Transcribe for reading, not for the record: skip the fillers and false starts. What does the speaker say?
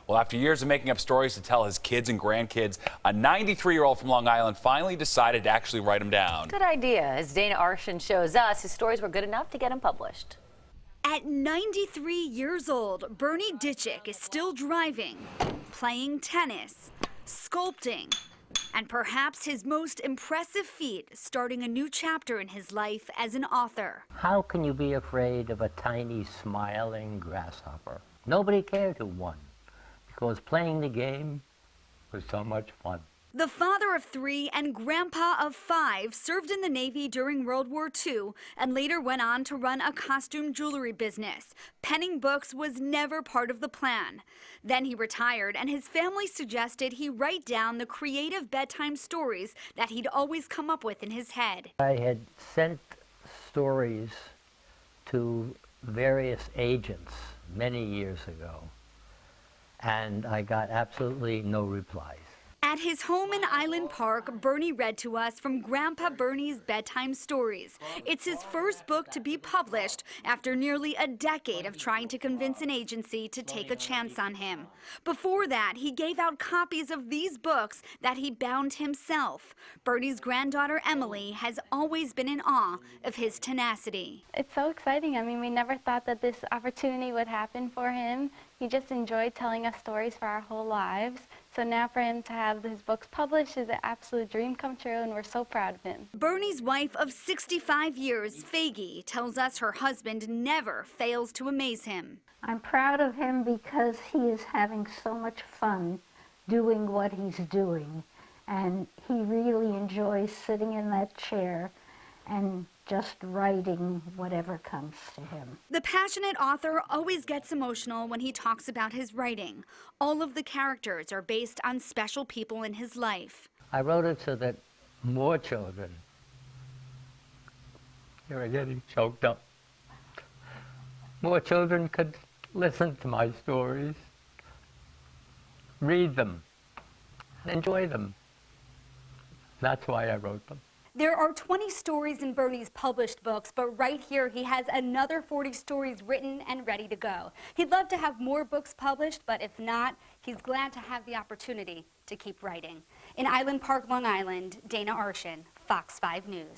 Well, after years of making up stories to tell his kids and grandkids, a 93-year-old from Long Island finally decided to actually write them down. Good idea. As Dana Arshan shows us, his stories were good enough to get him published. At 93 years old, Bernie Ditchik is still driving, playing tennis, sculpting, and perhaps his most impressive feat, starting a new chapter in his life as an author. How can you be afraid of a tiny smiling grasshopper? Nobody cared who won, because playing the game was so much fun. The father of 3 and grandpa of 5 served in the Navy during World War II and later went on to run a costume jewelry business. Penning books was never part of the plan. Then he retired, and his family suggested he write down the creative bedtime stories that he'd always come up with in his head. I had sent stories to various agents many years ago, and I got absolutely no replies. At his home in Island Park, Bernie read to us from Grandpa Bernie's bedtime stories. It's his first book to be published after nearly a decade of trying to convince an agency to take a chance on him. Before that, he gave out copies of these books that he bound himself. Bernie's granddaughter Emily has always been in awe of his tenacity. It's so exciting. I mean, we never thought that this opportunity would happen for him. He just enjoyed telling us stories for our whole lives. So now for him to have his books published is an absolute dream come true, and we're so proud of him. Bernie's wife of 65 years, Faggy, tells us her husband never fails to amaze him. I'm proud of him because he is having so much fun doing what he's doing. And he really enjoys sitting in that chair and just writing whatever comes to him. The passionate author always gets emotional when he talks about his writing. All of the characters are based on special people in his life. I wrote it so that more children, here I'm getting choked up, more children could listen to my stories, read them, and enjoy them. That's why I wrote them. There are 20 stories in Bernie's published books, but right here he has another 40 stories written and ready to go. He'd love to have more books published, but if not, he's glad to have the opportunity to keep writing. In Island Park, Long Island, Dana Arshan, Fox 5 News.